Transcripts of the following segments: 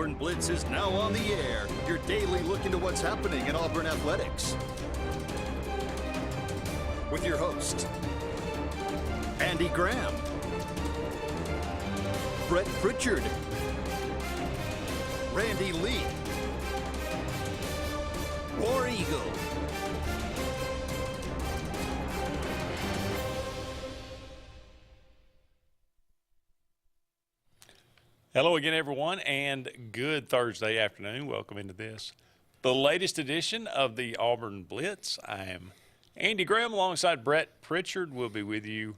Auburn Blitz is now on the air. Your daily look into what's happening in Auburn athletics. With your host, Andy Graham, Brett Pritchard, Randy Lee, War Eagle. Hello again, everyone, and good Thursday afternoon. Welcome into this, the latest edition of the Auburn Blitz. I am Andy Graham alongside Brett Pritchard. We'll be with you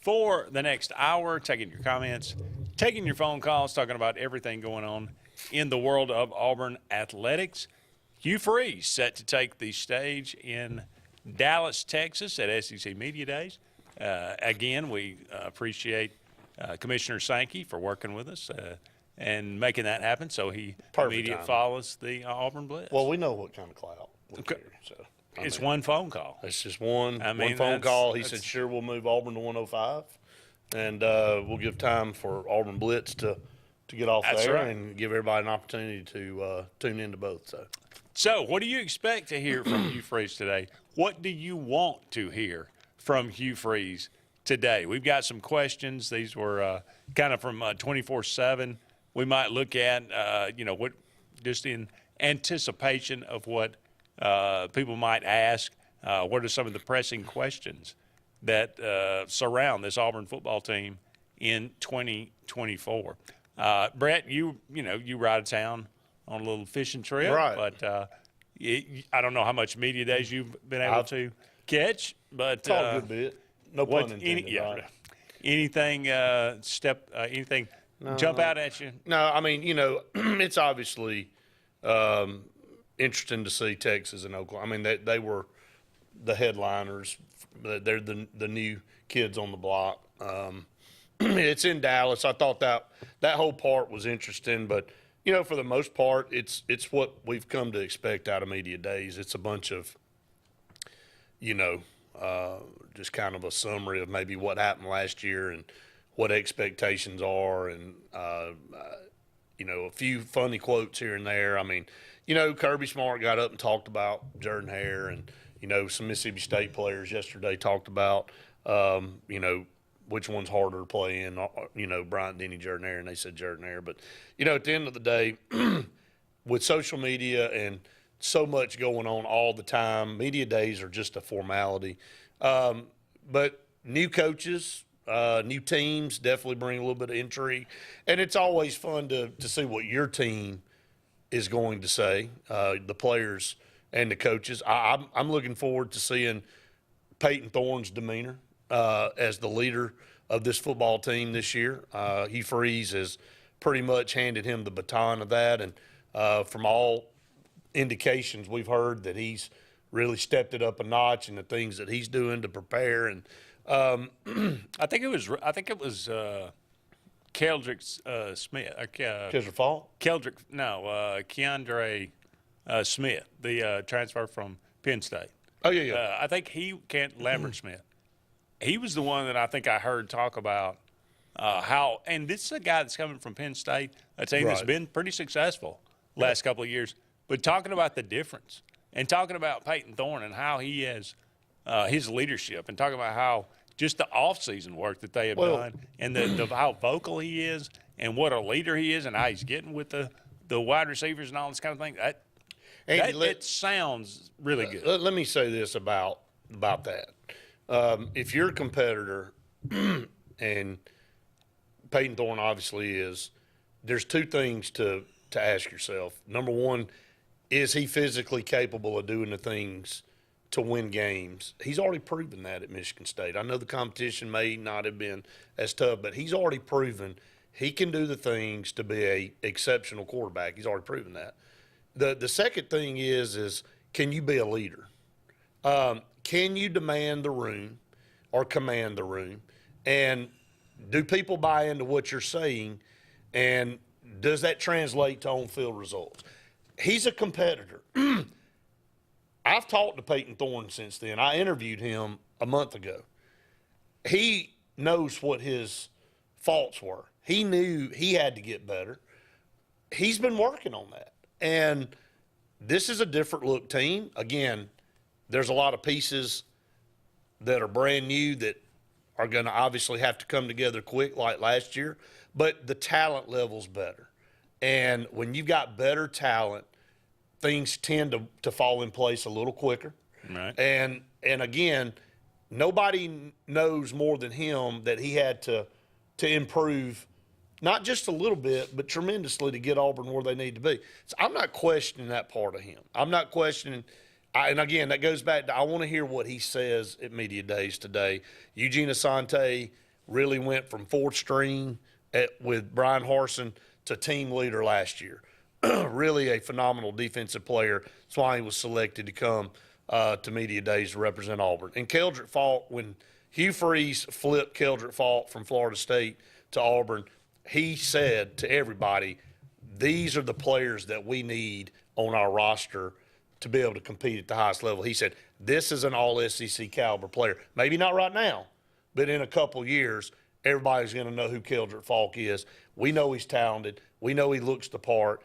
for the next hour, taking your comments, taking your phone calls, talking about everything going on in the world of Auburn athletics. Hugh Freeze set to take the stage in Dallas, Texas at SEC Media Days. Again, we appreciate Commissioner Sankey for working with us and making that happen. So he immediately follows the Auburn Blitz. Well, we know what kind of clout we carry. So it's one phone call. It's just one phone call. He said, sure, we'll move Auburn to 105, and we'll give time for Auburn Blitz to get off there and give everybody an opportunity to tune into both. So what do you expect to hear from Hugh Freeze today? What do you want to hear from Hugh Freeze today? We've got some questions. These were kind of from 24/7. We might look at, what just in anticipation of what people might ask. What are some of the pressing questions that surround this Auburn football team in 2024? Brett, you ride of town on a little fishing trip, right? But I don't know how much media days you've been able to catch, but it's all a good bit. No pun intended. Right? Anything anything jump out at you? No, I mean, it's obviously interesting to see Texas and Oklahoma. I mean, they were the headliners. They're the new kids on the block. It's in Dallas. I thought that whole part was interesting, but for the most part, it's what we've come to expect out of media days. It's a bunch of, just kind of a summary of maybe what happened last year and what expectations are, and a few funny quotes here and there. I mean, Kirby Smart got up and talked about Jordan Hare, and some Mississippi State players yesterday talked about which one's harder to play in, Bryant Denny, Jordan Hare, and they said Jordan Hare. But at the end of the day, with social media and so much going on all the time, media days are just a formality. But new coaches, new teams definitely bring a little bit of intrigue. And it's always fun to see what your team is going to say, the players and the coaches. I'm looking forward to seeing Peyton Thorne's demeanor as the leader of this football team this year. Hugh Freeze has pretty much handed him the baton of that. And from all indications, we've heard that he's really stepped it up a notch in the things that he's doing to prepare. And I think it was Keldrick Smith. Keldrick Fall? Keldrick, no, Keandre Smith, the transfer from Penn State. Oh, yeah. I think Lambert Smith. He was the one that I think I heard talk about how, and this is a guy that's coming from Penn State, a team that's been pretty successful last couple of years, but talking about the difference and talking about Peyton Thorne and how he has his leadership, and talking about how just the offseason work that they have done, and how vocal he is and what a leader he is, and how he's getting with the wide receivers and all this kind of thing. It sounds really good. Let me say this about that. If you're a competitor, and Peyton Thorne obviously is, there's two things to ask yourself. Number one, is he physically capable of doing the things to win games? He's already proven that at Michigan State. I know the competition may not have been as tough, but he's already proven he can do the things to be an exceptional quarterback. He's already proven that. The second thing is can you be a leader? Can you demand the room or command the room? And do people buy into what you're saying? And does that translate to on-field results? He's a competitor. I've talked to Peyton Thorne since then. I interviewed him a month ago. He knows what his faults were. He knew he had to get better. he's been working on that. And this is a different look team. Again, there's a lot of pieces that are brand new that are going to obviously have to come together quick like last year, but the talent level's better. And when you've got better talent, things tend to fall in place a little quicker. Right. And again, nobody knows more than him that he had to improve not just a little bit, but tremendously to get Auburn where they need to be. So I'm not questioning that part of him. I'm not questioning and again, that goes back to I want to hear what he says at Media Days today. Eugene Asante really went from fourth string with Brian Harsin to team leader last year. Really a phenomenal defensive player. That's why he was selected to come to Media Days to represent Auburn. And Keldrick Faulk, when Hugh Freeze flipped Keldrick Faulk from Florida State to Auburn, he said to everybody, these are the players that we need on our roster to be able to compete at the highest level. He said, this is an all-SEC caliber player. Maybe not right now, but in a couple years, everybody's going to know who Keldrick Faulk is. We know he's talented. We know he looks the part.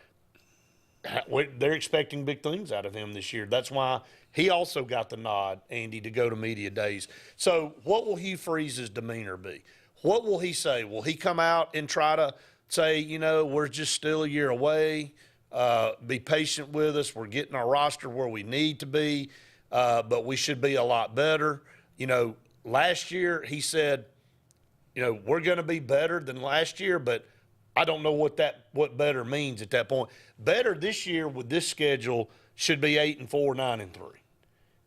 They're expecting big things out of him this year. That's why he also got the nod, Andy, to go to Media Days. So what will Hugh Freeze's demeanor be? What will he say? Will he come out and try to say, we're just still a year away, be patient with us, we're getting our roster where we need to be, but we should be a lot better? Last year he said, we're going to be better than last year, but I don't know what better means at that point. Better this year with this schedule should be 8-4, 9-3.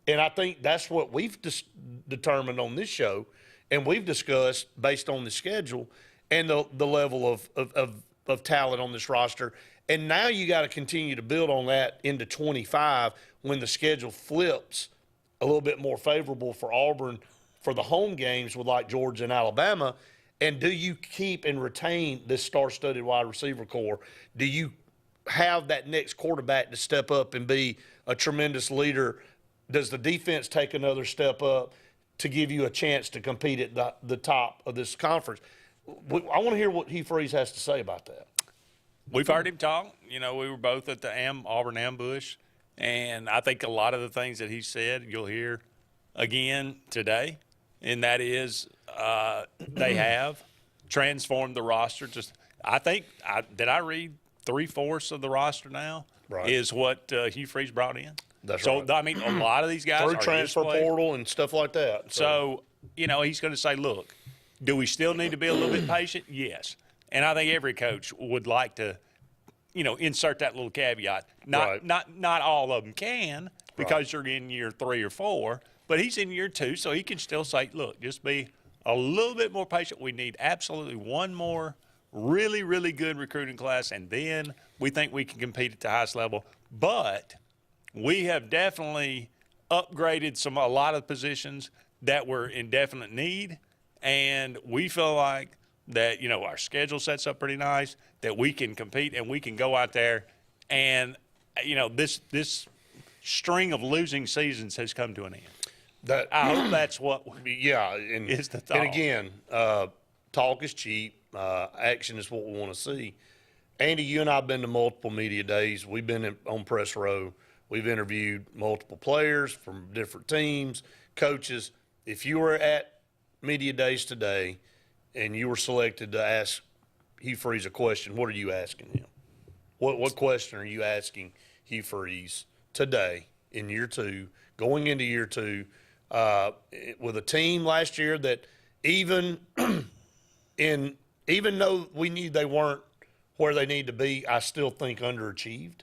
And I think that's what we've determined on this show, and we've discussed based on the schedule and the level of talent on this roster. And now you got to continue to build on that into 25 when the schedule flips a little bit more favorable for Auburn for the home games with like Georgia and Alabama. And do you keep and retain this star-studded wide receiver core? Do you have that next quarterback to step up and be a tremendous leader? Does the defense take another step up to give you a chance to compete at the top of this conference? I want to hear what Hugh Freeze has to say about that. We've heard him talk. We were both at the Auburn Ambush, and I think a lot of the things that he said you'll hear again today, and that is they have transformed the roster. Did I read 3/4 of the roster now is what Hugh Freeze brought in? That's so, right. I mean, a lot of these guys through are transfer portal and stuff like that. So, he's going to say, look, do we still need to be a little bit patient? Yes. And I think every coach would like to, insert that little caveat. Not all of them can because you're in year 3 or 4, but he's in year 2, so he can still say, look, just be a little bit more patient. We need absolutely one more really, really good recruiting class, and then we think we can compete at the highest level. But we have definitely upgraded a lot of positions that were in definite need, and we feel like that, our schedule sets up pretty nice, that we can compete and we can go out there and, this string of losing seasons has come to an end. I hope that's what is the thought. And again, talk is cheap. Action is what we want to see. Andy, you and I have been to multiple media days. We've been on press row. We've interviewed multiple players from different teams, coaches. If you were at media days today and you were selected to ask Hugh Freeze a question, what are you asking him? What question are you asking Hugh Freeze today in year 2, going into year 2, with a team last year that even though we knew they weren't where they need to be, I still think underachieved.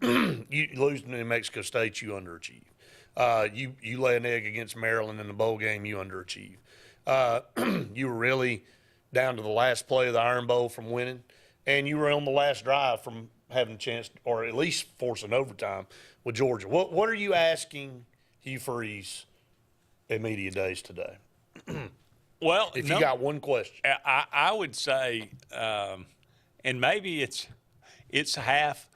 You losing to New Mexico State, you underachieved. You lay an egg against Maryland in the bowl game, you underachieved. You were really down to the last play of the Iron Bowl from winning, and you were on the last drive from having a chance, or at least forcing overtime with Georgia. What are you asking Hugh Freeze at media days today? Well, if you got one question, I would say, and maybe it's half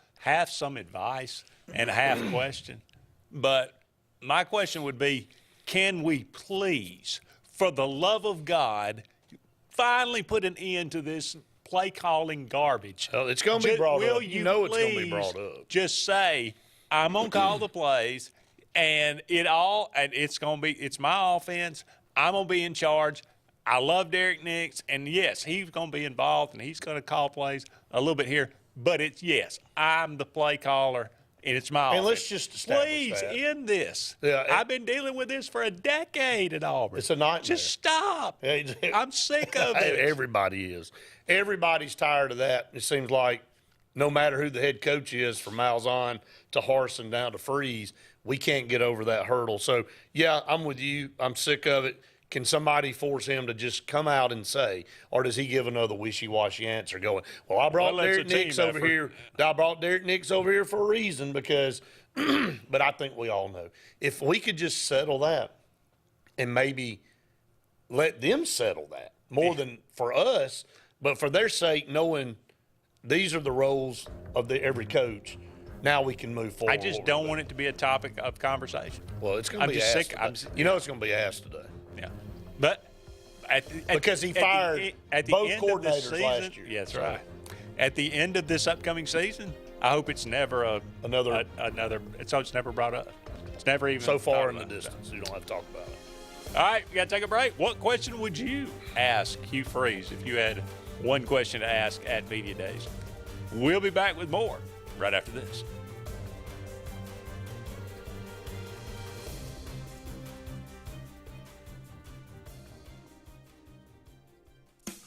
some advice and half question, but my question would be, can we please, for the love of God, finally put an end to this play calling garbage. Oh, it's going to be brought up. You know it's going to be please brought up. Just say, I'm going to call the plays, and it's my offense. I'm going to be in charge. I love Derek Nix, and yes, he's going to be involved, and he's going to call plays a little bit here. But I'm the play caller, and it's my offense. And let's just establish Please that. end this. Yeah, I've been dealing with this for a decade at Auburn. It's a nightmare. Just stop. I'm sick of it. Everybody is. Everybody's tired of that. It seems like no matter who the head coach is, from Malzahn to Harsin down to Freeze, we can't get over that hurdle. So, yeah, I'm with you. I'm sick of it. Can somebody force him to just come out and say, or does he give another wishy-washy answer going, well, I brought Derek Nix over here. I brought Derek Nix over here for a reason because – but I think we all know. If we could just settle that and maybe let them settle that more than for us, but for their sake, knowing these are the roles of every coach, now we can move forward. I just don't want it to be a topic of conversation. Well, it's going to be asked today. It's going to be asked today. Yeah, but because he fired both coordinators last year. Yeah, that's right. At the end of this upcoming season, I hope it's never another. It's never brought up. It's never even so far in the distance. You don't have to talk about it. All right, we got to take a break. What question would you ask Hugh Freeze if you had one question to ask at Media Days? We'll be back with more right after this.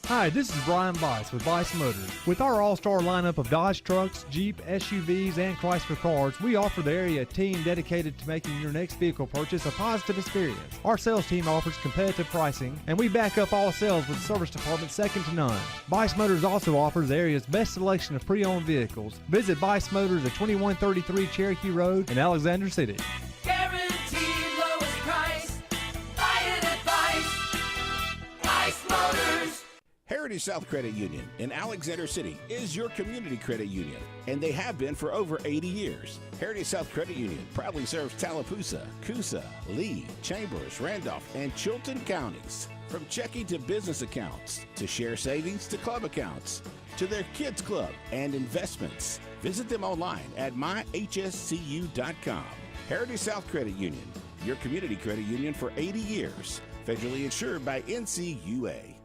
Hi, this is Brian Bice with Bice Motors. With our all-star lineup of Dodge trucks, Jeep, SUVs, and Chrysler cars, we offer the area a team dedicated to making your next vehicle purchase a positive experience. Our sales team offers competitive pricing, and we back up all sales with a service department second to none. Bice Motors also offers the area's best selection of pre-owned vehicles. Visit Bice Motors at 2133 Cherokee Road in Alexander City. Guaranteed lowest price. Buy it at Bice Motors. Heritage South Credit Union in Alexander City is your community credit union, and they have been for over 80 years. Heritage South Credit Union proudly serves Tallapoosa, Coosa, Lee, Chambers, Randolph, and Chilton counties. From checking to business accounts, to share savings to club accounts, to their kids club and investments. Visit them online at myhscu.com. Heritage South Credit Union, your community credit union for 80 years. Federally insured by NCUA.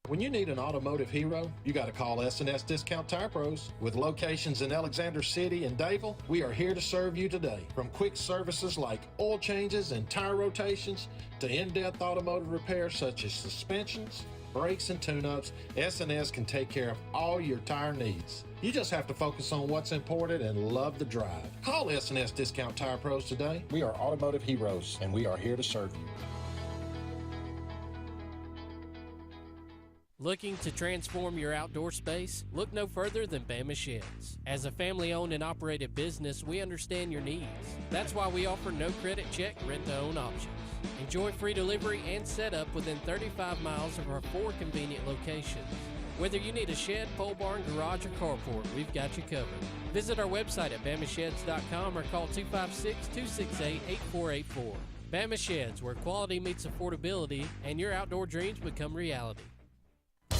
When you need an automotive hero, you got to call S&S Discount Tire Pros. With locations in Alexander City and Dayville, we are here to serve you today. From quick services like oil changes and tire rotations to in-depth automotive repairs such as suspensions, brakes, and tune-ups, S&S can take care of all your tire needs. You just have to focus on what's important and love the drive. Call S&S Discount Tire Pros today. We are automotive heroes, and we are here to serve you. Looking to transform your outdoor space? Look no further than Bama Sheds. As a family-owned and operated business, we understand your needs. That's why we offer no credit check, rent-to-own options. Enjoy free delivery and setup within 35 miles of our 4 convenient locations. Whether you need a shed, pole barn, garage, or carport, we've got you covered. Visit our website at bamasheds.com or call 256-268-8484. Bama Sheds, where quality meets affordability and your outdoor dreams become reality.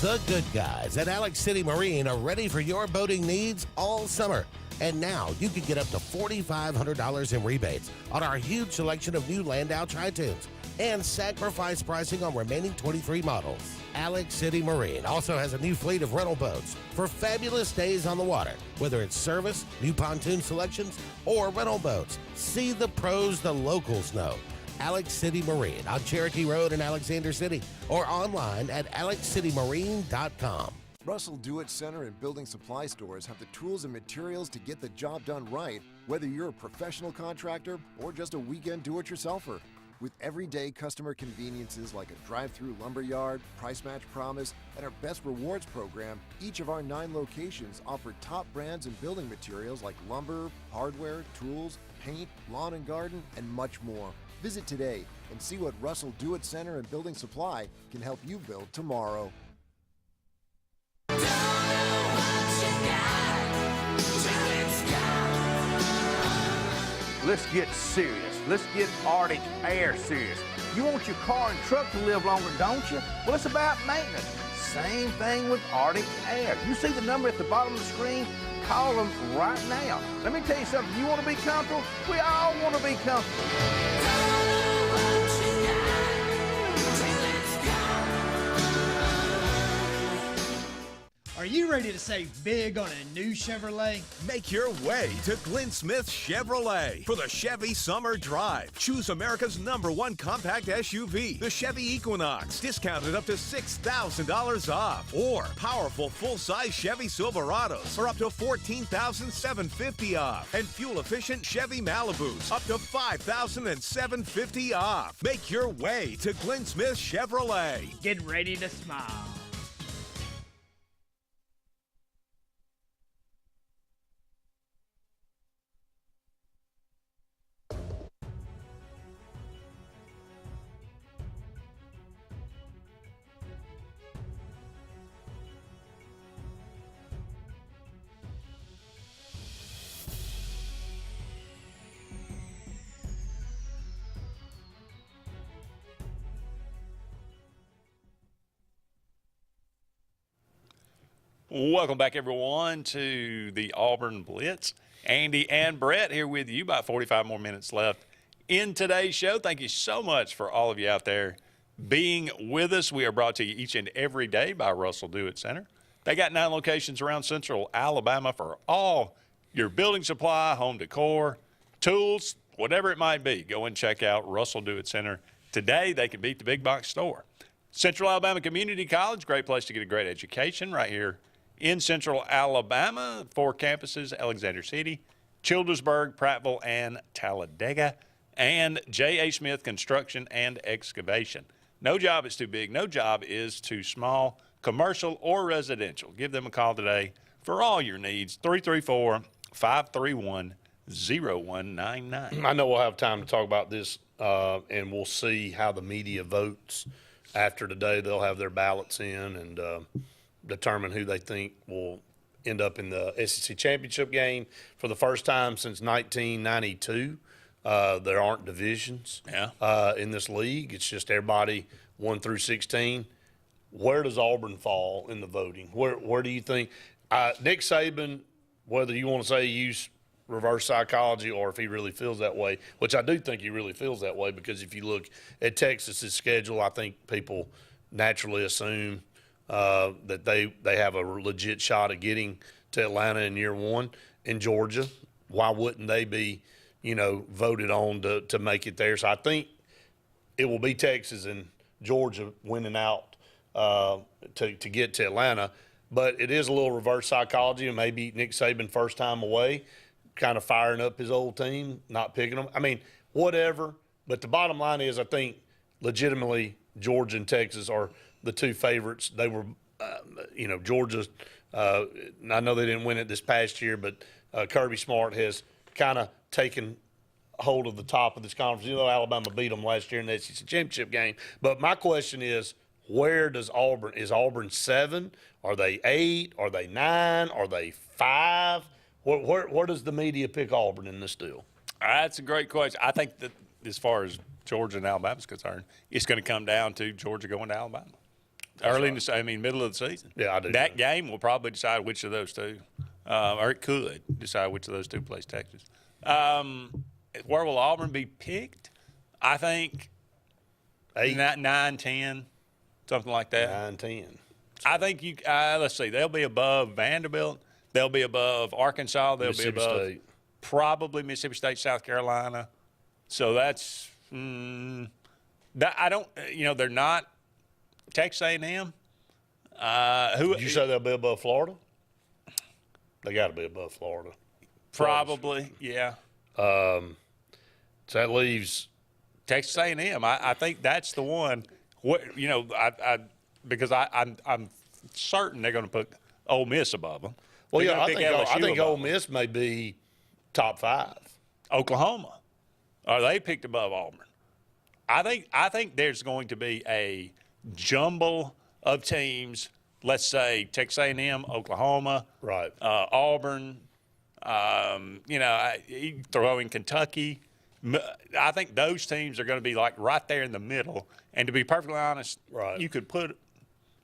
The good guys at Alex City Marine are ready for your boating needs all summer. And now you can get up to $4,500 in rebates on our huge selection of new Landau Tritoons and sacrifice pricing on remaining 23 models. Alex City Marine also has a new fleet of rental boats for fabulous days on the water, whether it's service, new pontoon selections, or rental boats. See the pros the locals know. Alex City Marine on Cherokee Road in Alexander City or online at alexcitymarine.com. Russell Do-It Center and building supply stores have the tools and materials to get the job done right, whether you're a professional contractor or just a weekend do-it-yourselfer. With everyday customer conveniences like a drive-through lumberyard, price match promise, and our Best Rewards program, each of our 9 locations offer top brands and building materials like lumber, hardware, tools, paint, lawn and garden, and much more. Visit today and see what Russell Do-It Center and Building Supply can help you build tomorrow. Let's get serious. Let's get Arctic Air serious. You want your car and truck to live longer, don't you? Well, it's about maintenance. Same thing with Arctic Air. You see the number at the bottom of the screen? Call them right now. Let me tell you something. You want to be comfortable? We all want to be comfortable. Are you ready to save big on a new Chevrolet? Make your way to Glenn Smith Chevrolet for the Chevy Summer Drive. Choose America's #1 compact SUV, the Chevy Equinox, discounted up to $6,000 off. Or powerful full-size Chevy Silverados for up to $14,750 off. And fuel-efficient Chevy Malibus up to $5,750 off. Make your way to Glenn Smith Chevrolet. Get ready to smile. Welcome back, everyone, to the Auburn Blitz. Andy and Brett here with you. About 45 more minutes left in today's show. Thank you so much for all of you out there being with us. We are brought to you each and every day by Russell Do-It Center. They got 9 locations around Central Alabama for all your building supply, home decor, tools, whatever it might be. Go and check out Russell Do-It Center today. They can beat the big box store. Central Alabama Community College, great place to get a great education right here in Central Alabama. 4 campuses: Alexander City, Childersburg, Prattville, and Talladega. And J.A. Smith Construction and Excavation. No job is too big. No job is too small, commercial or residential. Give them a call today for all your needs. 334-531-0199. I know we'll have time to talk about this, and we'll see how the media votes after today. They'll have their ballots in and determine who they think will end up in the SEC championship game. For the first time since 1992, there aren't divisions in this league. It's just everybody 1 through 16. Where does Auburn fall in the voting? Where do you think Nick Saban, whether you want to say use reverse psychology or if he really feels that way, which I do think he really feels that way, because if you look at Texas's schedule, I think people naturally assume that they have a legit shot at getting to Atlanta in year 1. In Georgia, why wouldn't they be, voted on to make it there? So I think it will be Texas and Georgia winning out to get to Atlanta. But it is a little reverse psychology, and maybe Nick Saban first time away, kind of firing up his old team, not picking them. I mean, whatever. But the bottom line is, I think legitimately Georgia and Texas are the 2 favorites. They were, Georgia, I know they didn't win it this past year, but Kirby Smart has kind of taken hold of the top of this conference. Alabama beat them last year in the SEC championship game. But my question is, where does Auburn – is Auburn 7? Are they 8? Are they 9? Are they 5? Where does the media pick Auburn in this deal? That's a great question. I think that as far as Georgia and Alabama is concerned, it's going to come down to Georgia going to Alabama. Early in the middle of the season. Yeah, I do. That game will probably decide which of those two, or it could decide which of those two plays Texas. Where will Auburn be picked? I think 8, 9, 10, something like that. 9, 10. I think let's see, they'll be above Vanderbilt. They'll be above Arkansas. They'll be above probably Mississippi State, South Carolina. So that's I don't. They're not Texas A&M. Did you say they'll be above Florida? They got to be above Florida. Probably, yeah. So that leaves Texas A&M. I think that's the one. Because I'm certain they're going to put Ole Miss above them. Well, yeah, I think Ole Miss may be top 5. Oklahoma, are they picked above Auburn? I think there's going to be a jumble of teams. Let's say Texas A&M, Oklahoma, right? Auburn. You throw in Kentucky. I think those teams are going to be like right there in the middle. And to be perfectly honest, right, you could put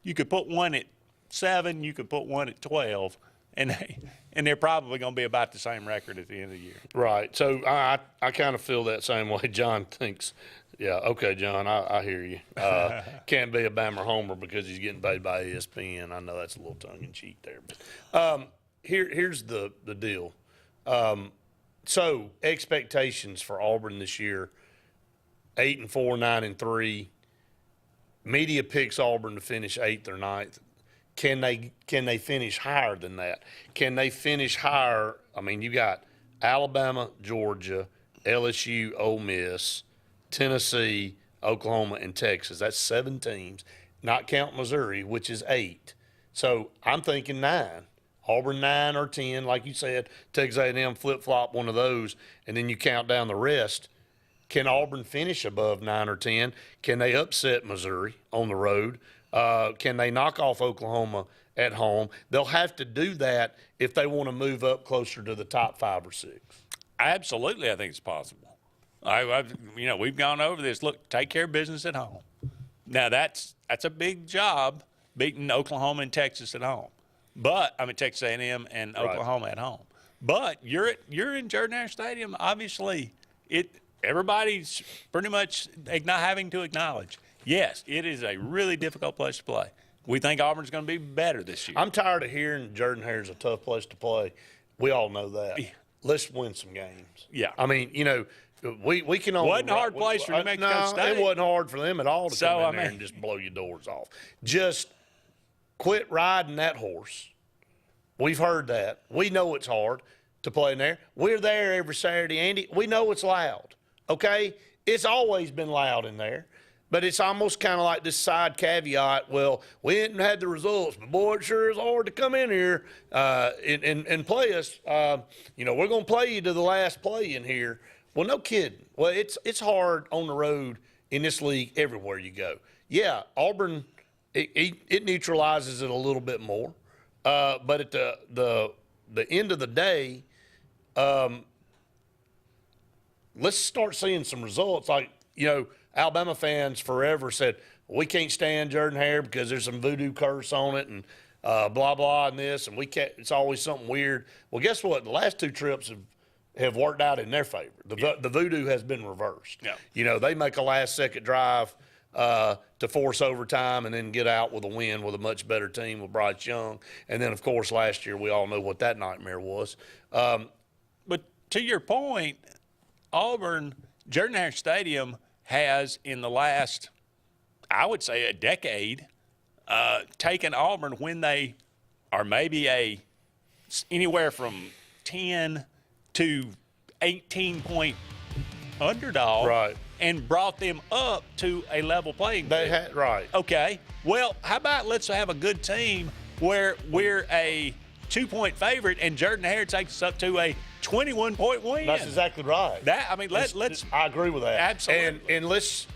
You could put one at 7, you could put one at 12, and they're probably going to be about the same record at the end of the year. Right. So I kind of feel that same way. John thinks, yeah, okay, John, I hear you. Can't be a Bama homer because he's getting paid by ESPN. I know that's a little tongue-in-cheek there. But here's the deal. So expectations for Auburn this year, 8-4, 9-3. Media picks Auburn to finish 8th or 9th. Can they finish higher than that? Can they finish higher? I mean, you got Alabama, Georgia, LSU, Ole Miss, Tennessee, Oklahoma, and Texas. That's 7 teams, not count Missouri, which is 8. So I'm thinking 9. Auburn 9 or 10, like you said, Texas A&M flip-flop one of those, and then you count down the rest. Can Auburn finish above 9 or 10? Can they upset Missouri on the road? Can they knock off Oklahoma at home? They'll have to do that if they want to move up closer to the top 5 or 6. Absolutely, I think it's possible. We've gone over this. Look, take care of business at home. Now, that's a big job, beating Oklahoma and Texas at home. But Texas A&M and Oklahoma at home. But you're in Jordan-Hare Stadium. Obviously, everybody's pretty much not having to acknowledge. Yes, it is a really difficult place to play. We think Auburn's going to be better this year. I'm tired of hearing Jordan-Hare's a tough place to play. We all know that. Yeah. Let's win some games. Yeah. I mean, we can only. Wasn't a hard place for New Mexico State. It wasn't hard for them at all to come in there and just blow your doors off. Just quit riding that horse. We've heard that. We know it's hard to play in there. We're there every Saturday, Andy. We know it's loud, okay? It's always been loud in there. But it's almost kind of like this side caveat, well, we hadn't had the results, but, boy, it sure is hard to come in here and play us. We're going to play you to the last play in here. Well, no kidding. Well, it's hard on the road in this league everywhere you go. Yeah, Auburn, it neutralizes it a little bit more. But at the end of the day, let's start seeing some results. Like, Alabama fans forever said, we can't stand Jordan-Hare because there's some voodoo curse on it and blah, blah, and this, and we can't. It's always something weird. Well, guess what? The last 2 trips have worked out in their favor. The voodoo has been reversed. Yeah. They make a last-second drive to force overtime and then get out with a win with a much better team with Bryce Young. And then, of course, last year we all know what that nightmare was. But to your point, Auburn, Jordan-Hare Stadium has in the last, I would say, a decade, taken Auburn when they are maybe anywhere from 10 to 18-point underdog, right, and brought them up to a level playing field. Right. Okay. Well, how about let's have a good team where we're a 2-point favorite and Jordan-Hare takes us up to a 21-point win. That's exactly right. Let's. I agree with that. Absolutely. And let's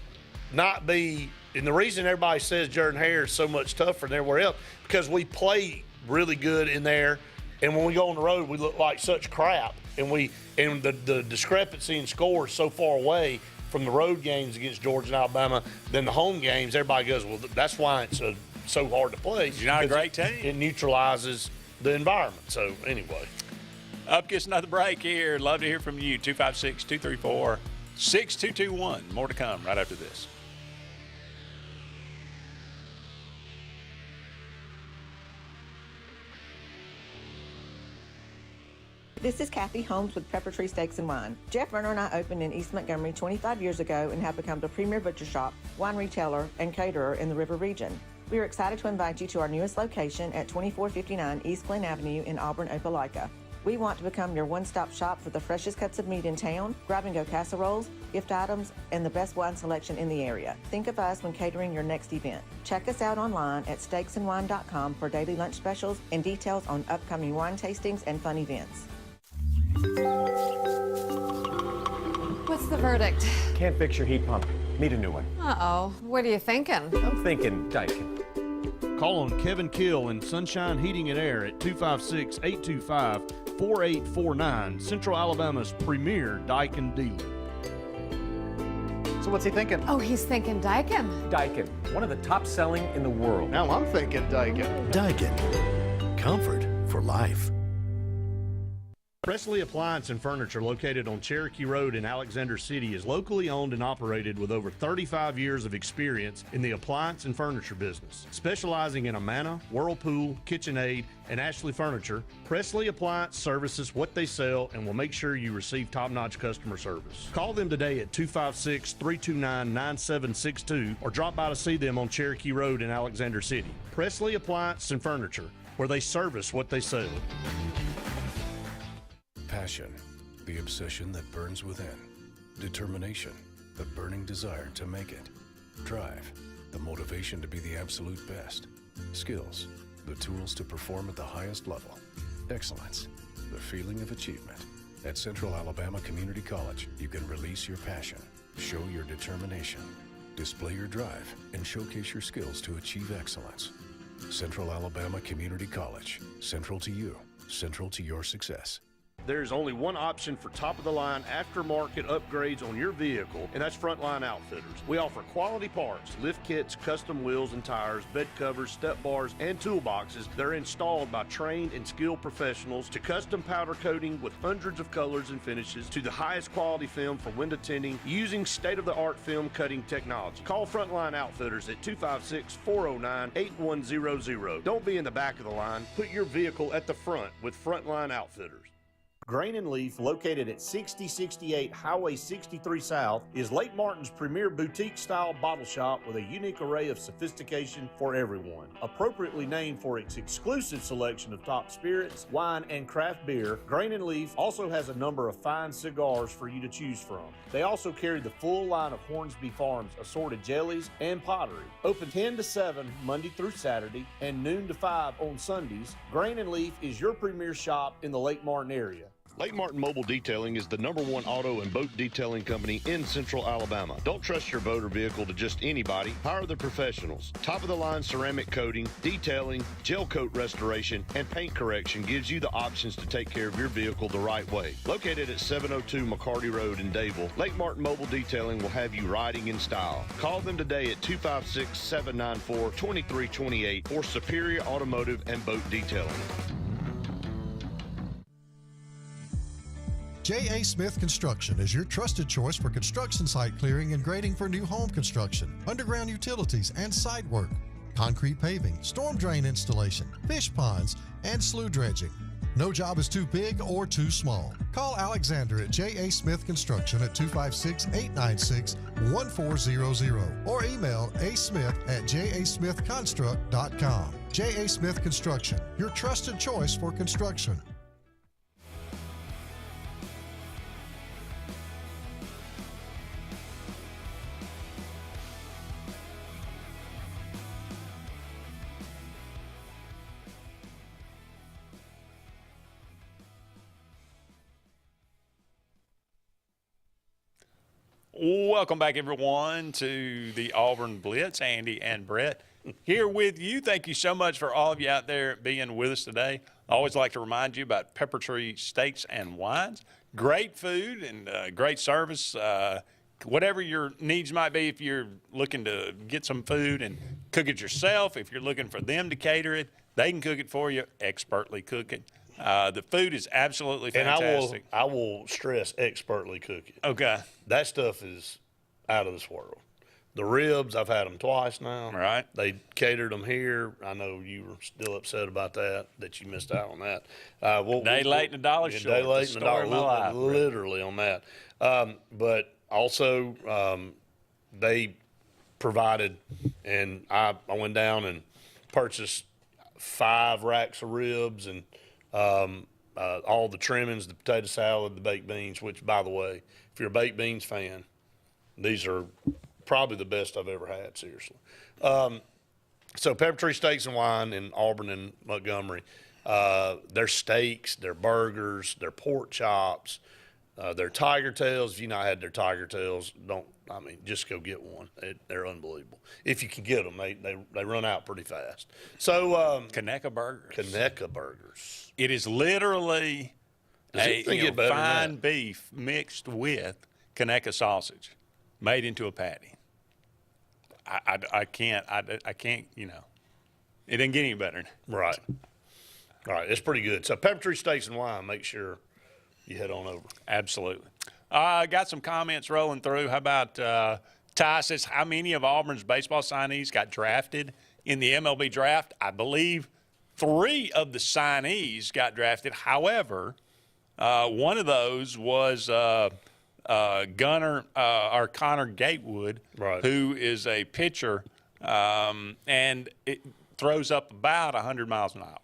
not be. And the reason everybody says Jordan-Hare is so much tougher than everywhere else because we play really good in there, and when we go on the road, we look like such crap. And the discrepancy in scores so far away from the road games against Georgia and Alabama than the home games. Everybody goes, well, that's why it's so hard to play. You're not a great team. It neutralizes the environment. So anyway. Up gets another break here. Love to hear from you. 256-234-6221. More to come right after this. This is Kathy Holmes with Pepper Tree Steaks and Wine. Jeff Verner and I opened in East Montgomery 25 years ago and have become the premier butcher shop, wine retailer, and caterer in the River region. We are excited to invite you to our newest location at 2459 East Glen Avenue in Auburn, Opelika. We want to become your one-stop shop for the freshest cuts of meat in town, grab-and-go casseroles, gift items, and the best wine selection in the area. Think of us when catering your next event. Check us out online at steaksandwine.com for daily lunch specials and details on upcoming wine tastings and fun events. What's the verdict? Can't fix your heat pump. Need a new one. Uh-oh. What are you thinking? I'm thinking Daikin. Call on Kevin Kill in Sunshine Heating and Air at 256-825-4849, Central Alabama's premier Daikin dealer. So what's he thinking? Oh, he's thinking Daikin. Daikin, one of the top selling in the world. Now I'm thinking Daikin. Daikin, comfort for life. Presley Appliance and Furniture, located on Cherokee Road in Alexander City, is locally owned and operated with over 35 years of experience in the appliance and furniture business. Specializing in Amana, Whirlpool, KitchenAid, and Ashley Furniture, Presley Appliance services what they sell and will make sure you receive top-notch customer service. Call them today at 256-329-9762 or drop by to see them on Cherokee Road in Alexander City. Presley Appliance and Furniture, where they service what they sell. Passion, the obsession that burns within. Determination, the burning desire to make it. Drive, the motivation to be the absolute best. Skills, the tools to perform at the highest level. Excellence, the feeling of achievement. At Central Alabama Community College, you can release your passion, show your determination, display your drive, and showcase your skills to achieve excellence. Central Alabama Community College, central to you, central to your success. There's only one option for top-of-the-line aftermarket upgrades on your vehicle, and that's Frontline Outfitters. We offer quality parts, lift kits, custom wheels and tires, bed covers, step bars, and toolboxes that are installed by trained and skilled professionals, to custom powder coating with hundreds of colors and finishes, to the highest quality film for window tinting using state-of-the-art film cutting technology. Call Frontline Outfitters at 256-409-8100. Don't be in the back of the line. Put your vehicle at the front with Frontline Outfitters. Grain and Leaf, located at 6068 Highway 63 South, is Lake Martin's premier boutique-style bottle shop with a unique array of sophistication for everyone. Appropriately named for its exclusive selection of top spirits, wine, and craft beer, Grain and Leaf also has a number of fine cigars for you to choose from. They also carry the full line of Hornsby Farms assorted jellies and pottery. Open 10 to 7 Monday through Saturday and noon to 5 on Sundays, Grain and Leaf is your premier shop in the Lake Martin area. Lake Martin Mobile Detailing is the #1 auto and boat detailing company in Central Alabama. Don't trust your boat or vehicle to just anybody. Hire the professionals. Top-of-the-line ceramic coating, detailing, gel coat restoration, and paint correction gives you the options to take care of your vehicle the right way. Located at 702 McCarty Road in Dadeville, Lake Martin Mobile Detailing will have you riding in style. Call them today at 256-794-2328 for Superior Automotive and Boat Detailing. J.A. Smith Construction is your trusted choice for construction site clearing and grading for new home construction, underground utilities and site work, concrete paving, storm drain installation, fish ponds, and slough dredging. No job is too big or too small. Call Alexander at J.A. Smith Construction at 256-896-1400 or email asmith@jasmithconstruct.com. J.A. Smith Construction, your trusted choice for construction. Welcome back, everyone, to the Auburn Blitz. Andy and Brett here with you. Thank you so much for all of you out there being with us today. I always like to remind you about Pepper Tree Steaks and Wines. Great food and great service. Whatever your needs might be, if you're looking to get some food and cook it yourself, if you're looking for them to cater it, they can cook it for you, expertly cook it. The food is absolutely fantastic. And I will stress expertly cook it. Okay. That stuff is out of this world. The ribs, I've had them twice now. Right. They catered them here. I know you were still upset about that you missed out on that. Day late and a dollar short. Day late and a dollar, literally on that. But also, they provided, and I went down and purchased 5 racks of ribs and all the trimmings, the potato salad, the baked beans, which, by the way, if you're a baked beans fan, these are probably the best I've ever had, seriously. So Pepper Tree Steaks and Wine in Auburn and Montgomery, their steaks, their burgers, their pork chops, their tiger tails. If you've not had their tiger tails, just go get one. They're unbelievable. If you can get them, they run out pretty fast. So Conecuh Burgers. Conecuh Burgers. It is literally fine beef mixed with Conecuh sausage. made into a patty. I can't, you know, it didn't get any better. Right. All right, it's pretty good. So Pepper Tree Steaks and Wine, make sure you head on over. Absolutely. Got some comments rolling through. How about Ty says, how many of Auburn's baseball signees got drafted in the MLB draft? I believe 3 of the signees got drafted. However, one of those was Connor Gatewood, right, who is a pitcher, and it throws up about 100 miles an hour.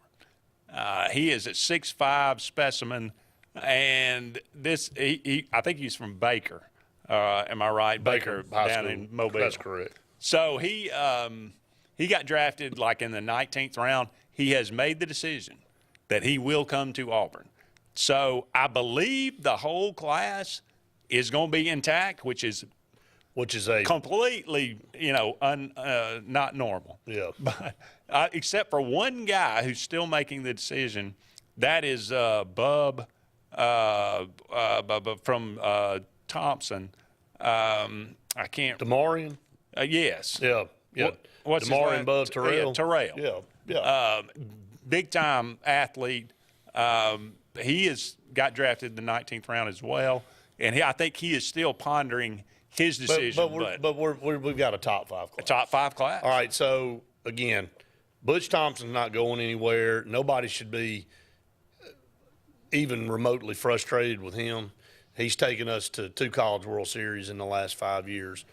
He is a 6'5" specimen, and I think he's from Baker. Am I right? Baker down in Mobile. That's correct. So he got drafted like in the 19th round. He has made the decision that he will come to Auburn. So I believe the whole class is going to be intact, which is a completely, you know, not normal. Yeah. But except for one guy who's still making the decision, that is Bub from Thompson. I can't. DeMarion? Yes. Yeah. Yeah. What's DeMarion Bub Terrell? Terrell. Yeah. Yeah. Big time athlete. He got drafted in the 19th round as well, and I think he is still pondering his decision. But we've got a top 5 class. A top 5 class. All right. So again, Butch Thompson's not going anywhere. Nobody should be even remotely frustrated with him. He's taken us to 2 College World Series in the last 5 years.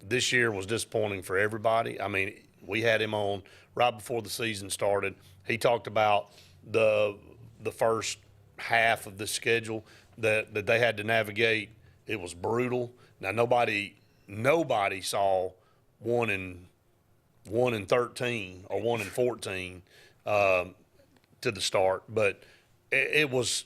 This year was disappointing for everybody. I mean, we had him on right before the season started. He talked about the first half of the schedule that they had to navigate. It was brutal. Now nobody saw 1-13 or 1-14 to the start, but it was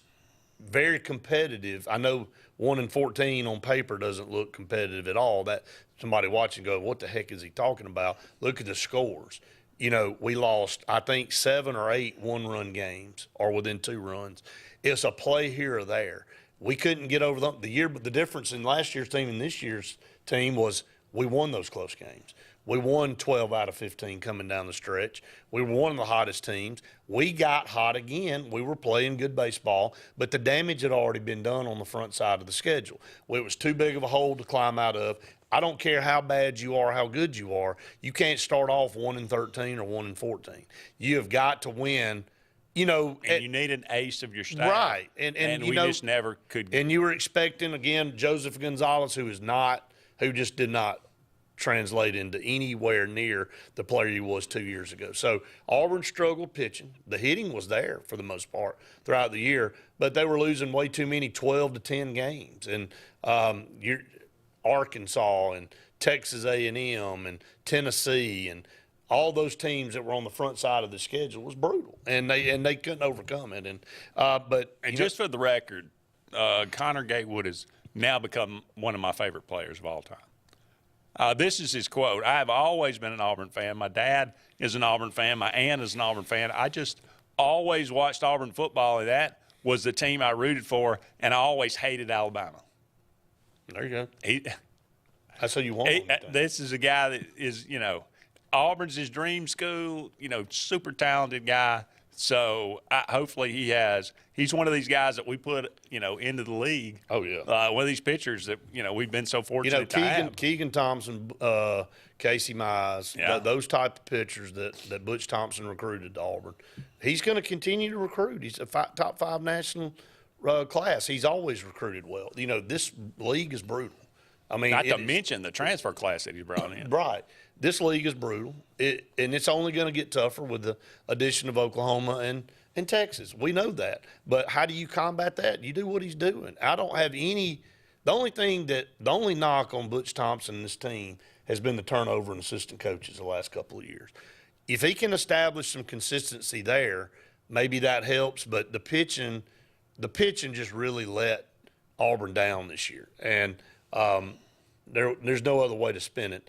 very competitive. I know 1-14 on paper doesn't look competitive at all. That somebody watching go, what the heck is he talking about? Look at the scores. You know, we lost, I think, 7 or 8 one-run games or within 2 runs. It's a play here or there. We couldn't get over the year, but the difference in last year's team and this year's team was we won those close games. We won 12 out of 15 coming down the stretch. We were one of the hottest teams. We got hot again. We were playing good baseball, but the damage had already been done on the front side of the schedule. Well, it was too big of a hole to climb out of. I don't care how bad you are, how good you are. You can't start off 1-13 or 1-14. You have got to win. You know, and you need an ace of your staff, right? And we just never could. And you were expecting again Joseph Gonzalez, who just did not translate into anywhere near the player he was 2 years ago. So Auburn struggled pitching. The hitting was there for the most part throughout the year, but they were losing way too many 12-10 games. And Arkansas and Texas A&M and Tennessee and all those teams that were on the front side of the schedule was brutal, and they couldn't overcome it. And just for the record, Connor Gatewood has now become one of my favorite players of all time. This is his quote: "I have always been an Auburn fan. My dad is an Auburn fan. My aunt is an Auburn fan. I just always watched Auburn football, and that was the team I rooted for, and I always hated Alabama." There you go. That's who you want. This is a guy that is, you know, Auburn's his dream school, you know, super talented guy. So hopefully he's one of these guys that we put, you know, into the league. Oh, yeah. One of these pitchers that, you know, we've been so fortunate to have. Keegan Thompson, Casey Mize, those type of pitchers that Butch Thompson recruited to Auburn. He's going to continue to recruit. He's a top 5 national class. He's always recruited well. You know, this league is brutal. I mean, not to mention the transfer class that he brought in. Right. This league is brutal, and it's only going to get tougher with the addition of Oklahoma and Texas. We know that. But how do you combat that? You do what he's doing. I don't have any – the only knock on Butch Thompson and this team has been the turnover in assistant coaches the last couple of years. If he can establish some consistency there, maybe that helps. But the pitching just really let Auburn down this year. And there's no other way to spin it.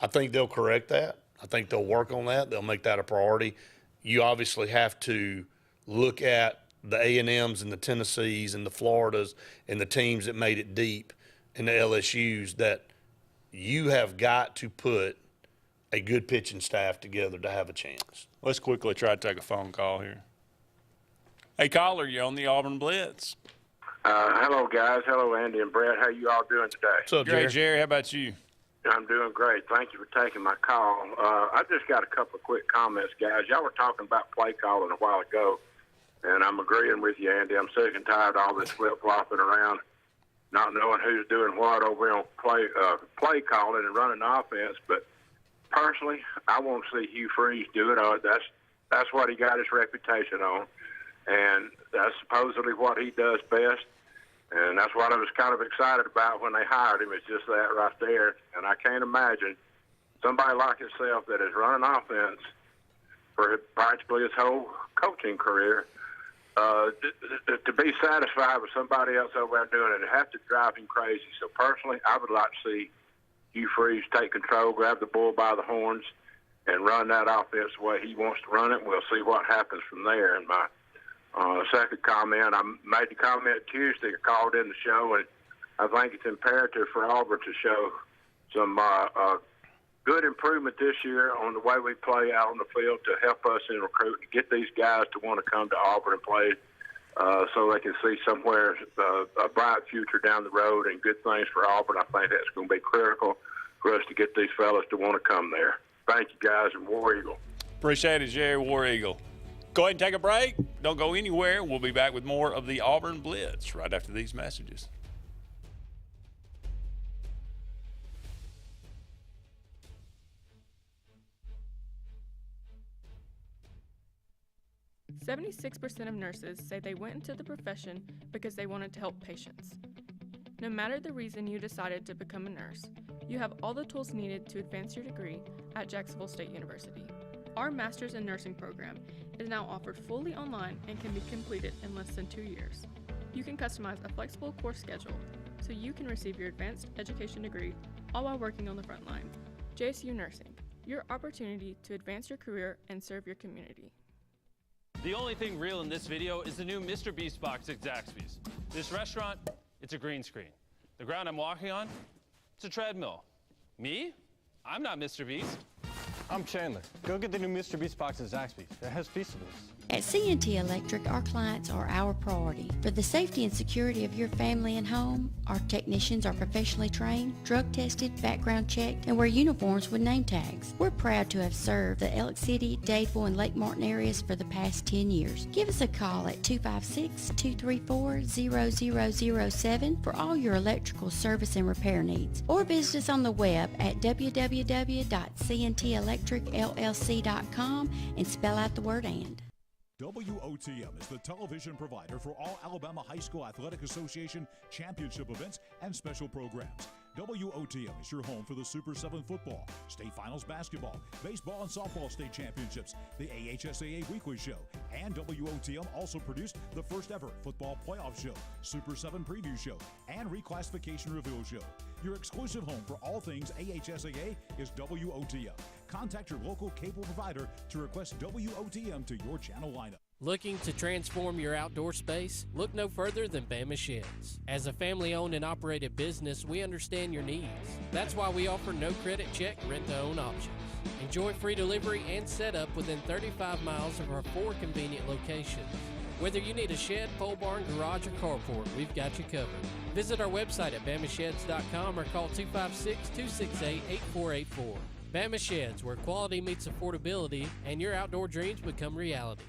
I think they'll correct that. I think they'll work on that. They'll make that a priority. You obviously have to look at the A&Ms and the Tennessees and the Floridas and the teams that made it deep and the LSUs that you have got to put a good pitching staff together to have a chance. Let's quickly try to take a phone call here. Hey, caller, you're on the Auburn Blitz. Hello, guys. Hello, Andy and Brett. How you all doing today? What's up, Great, Jerry. How about you? I'm doing great. Thank you for taking my call. I just got a couple of quick comments, guys. Y'all were talking about play calling a while ago, and I'm agreeing with you, Andy. I'm sick and tired of all this flip-flopping around, not knowing who's doing what over on play calling and running offense. But personally, I want to see Hugh Freeze do it. That's what he got his reputation on, and that's supposedly what he does best. And that's what I was kind of excited about when they hired him. It's just that right there. And I can't imagine somebody like himself that is running offense for practically his whole coaching career to be satisfied with somebody else over there doing it. It has to drive him crazy. So personally, I would like to see Hugh Freeze take control, grab the bull by the horns, and run that offense the way he wants to run it. We'll see what happens from there. And my second comment, I made the comment Tuesday, I called in the show, and I think it's imperative for Auburn to show some good improvement this year on the way we play out on the field to help us in recruiting, get these guys to want to come to Auburn and play so they can see somewhere a bright future down the road and good things for Auburn. I think that's going to be critical for us to get these fellas to want to come there. Thank you, guys, and War Eagle. Appreciate it, Jerry. War Eagle. Go ahead and take a break. Don't go anywhere. We'll be back with more of the Auburn Blitz right after these messages. "76% of nurses say they went into the profession because they wanted to help patients. No matter the reason you decided to become a nurse, you have all the tools needed to advance your degree at Jacksonville State University. Our Master's in Nursing program is now offered fully online and can be completed in less than 2 years. You can customize a flexible course schedule so you can receive your advanced education degree all while working on the front line. JSU Nursing, your opportunity to advance your career and serve your community." The only thing real in this video is the new Mr. Beast box at Zaxby's. This restaurant, it's a green screen. The ground I'm walking on, it's a treadmill. Me? I'm not Mr. Beast. I'm Chandler. Go get the new Mr. Beast box at Zaxby's. It has Feastables. At C&T Electric, our clients are our priority. For the safety and security of your family and home, our technicians are professionally trained, drug tested, background checked, and wear uniforms with name tags. We're proud to have served the Elk City, Dadeville, and Lake Martin areas for the past 10 years. Give us a call at 256-234-0007 for all your electrical service and repair needs, or visit us on the web at www.cntelectricllc.com and spell out the word "and." WOTM is the television provider for all Alabama High School Athletic Association championship events and special programs. WOTM is your home for the Super 7 football, state finals basketball, baseball and softball state championships, the AHSAA weekly show, and WOTM also produced the first ever football playoff show, Super 7 preview show, and reclassification reveal show. Your exclusive home for all things AHSAA is WOTM. Contact your local cable provider to request WOTM to your channel lineup. Looking to transform your outdoor space? Look no further than Bama Sheds. As a family-owned and operated business, we understand your needs. That's why we offer no credit check, rent-to-own options. Enjoy free delivery and setup within 35 miles of our 4 convenient locations. Whether you need a shed, pole barn, garage, or carport, we've got you covered. Visit our website at BamaSheds.com or call 256-268-8484. Bama Sheds, where quality meets affordability and your outdoor dreams become reality.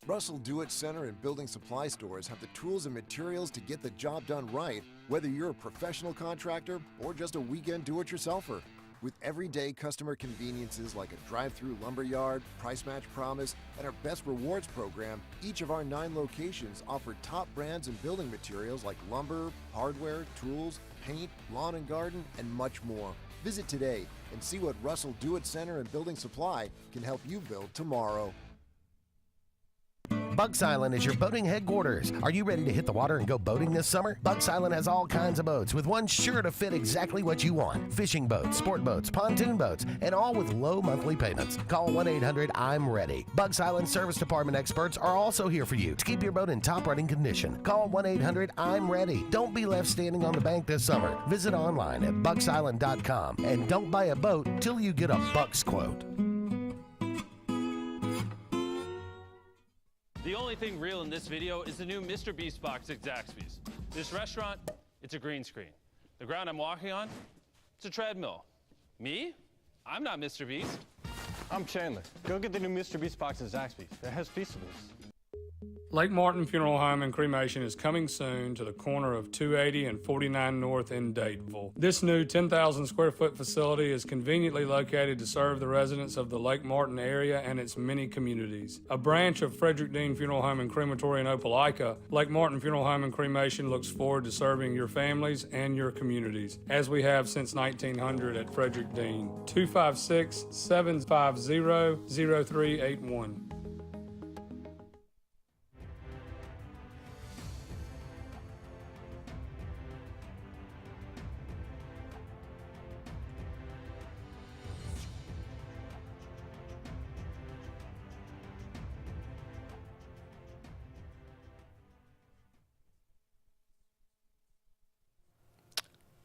Russell Do-It Center and building supply stores have the tools and materials to get the job done right, whether you're a professional contractor or just a weekend do-it-yourselfer. With everyday customer conveniences like a drive-through lumberyard, price match promise, and our Best Rewards program, each of our 9 locations offer top brands and building materials like lumber, hardware, tools, paint, lawn and garden, and much more. Visit today and see what Russell Do-It Center and Building Supply can help you build tomorrow. Bucks Island is your boating headquarters. Are you ready to hit the water and go boating this summer? Bucks Island has all kinds of boats, with one sure to fit exactly what you want. Fishing boats, sport boats, pontoon boats, and all with low monthly payments. Call 1-800-I'm-READY. Bucks Island Service Department experts are also here for you to keep your boat in top running condition. Call 1-800-I'm-READY. Don't be left standing on the bank this summer. Visit online at bucksisland.com and don't buy a boat till you get a Bucks quote. The only thing real in this video is the new Mr. Beast box at Zaxby's. This restaurant, it's a green screen. The ground I'm walking on, it's a treadmill. Me? I'm not Mr. Beast. I'm Chandler. Go get the new Mr. Beast box at Zaxby's. It has feastables. Lake Martin Funeral Home and Cremation is coming soon to the corner of 280 and 49 North in Dadeville. This new 10,000 square foot facility is conveniently located to serve the residents of the Lake Martin area and its many communities. A branch of Frederick Dean Funeral Home and Crematory in Opelika, Lake Martin Funeral Home and Cremation looks forward to serving your families and your communities, as we have since 1900 at Frederick Dean. 256-750-0381.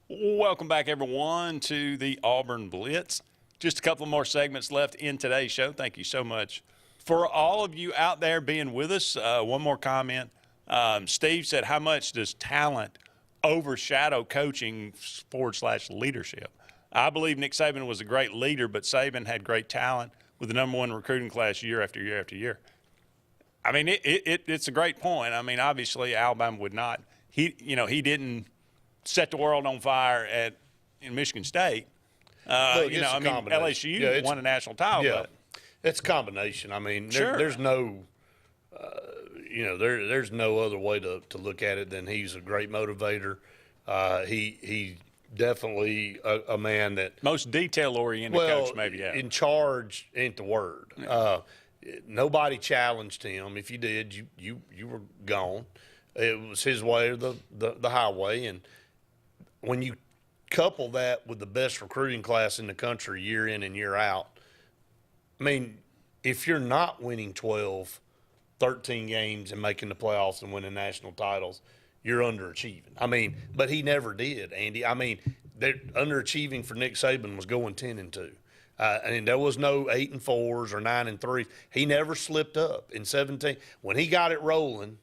Welcome back, everyone, to the Auburn Blitz. Just a couple more segments left in today's show. Thank you so much for all of you out there being with us. One more comment. Steve said, how much does talent overshadow coaching / leadership? I believe Nick Saban was a great leader, but Saban had great talent with the #1 recruiting class year after year after year. I mean, it's a great point. I mean, obviously, Alabama would not. He didn't set the world on fire in Michigan State. Look, LSU won a national title. Yeah, but it's a combination. I mean, Sure. there's no, there's no other way to look at it than he's a great motivator. He definitely a man that most detail-oriented coach maybe. Yeah. In charge ain't the word. Nobody challenged him. If you did, you were gone. It was his way or the highway. And when you couple that with the best recruiting class in the country year in and year out, I mean, if you're not winning 12, 13 games and making the playoffs and winning national titles, you're underachieving. I mean, but he never did, Andy. I mean, underachieving for Nick Saban was going 10-2. And there was no 8-4s or 9-3. He never slipped up in 17. When he got it rolling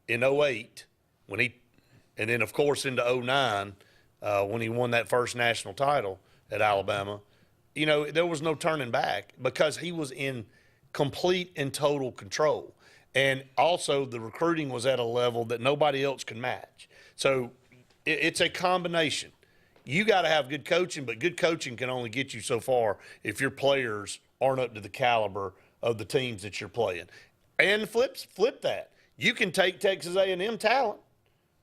in 08, and then of course into 09, when he won that first national title at Alabama, there was no turning back because he was in complete and total control. And also the recruiting was at a level that nobody else could match. So it's a combination. You got to have good coaching, but good coaching can only get you so far if your players aren't up to the caliber of the teams that you're playing. And flip that. You can take Texas A&M talent.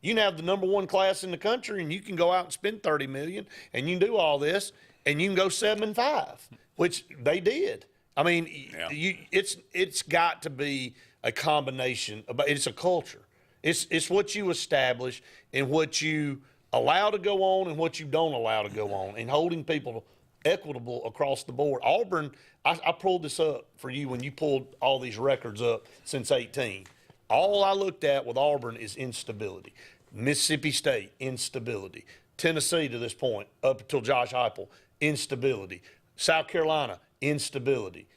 You can have the #1 class in the country, and you can go out and spend $30 million, and you can do all this, and you can go 7-5, which they did. I mean, it's got to be a combination. It's a culture. It's what you establish and what you allow to go on and what you don't allow to go on, and holding people equitable across the board. Auburn, I pulled this up for you when you pulled all these records up since 18. All I looked at with Auburn is instability. Mississippi State, instability. Tennessee to this point, up until Josh Heupel, instability. South Carolina, instability.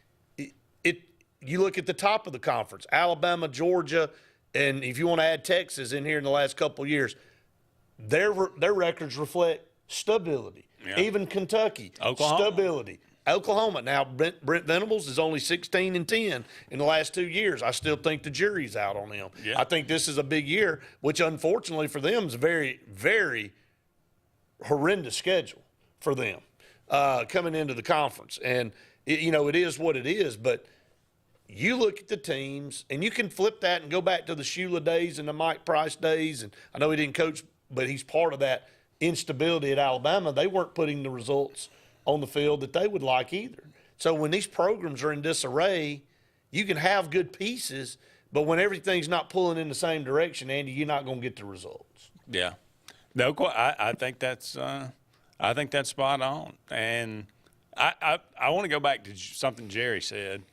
You look at the top of the conference, Alabama, Georgia, and if you want to add Texas in here in the last couple of years, their records reflect stability. Yeah. Even Kentucky, Oklahoma. Stability. Oklahoma. Now, Brent Venables is only 16-10 in the last 2 years. I still think the jury's out on him. Yeah. I think this is a big year, which unfortunately for them is a very, very horrendous schedule for them coming into the conference. And, it is what it is. But you look at the teams, and you can flip that and go back to the Shula days and the Mike Price days. And I know he didn't coach, but he's part of that instability at Alabama. They weren't putting the results on the field that they would like either. So when these programs are in disarray, you can have good pieces, But when everything's not pulling in the same direction, Andy, you're not going to get the results. Yeah. No, I think that's spot on. And I want to go back to something Jerry said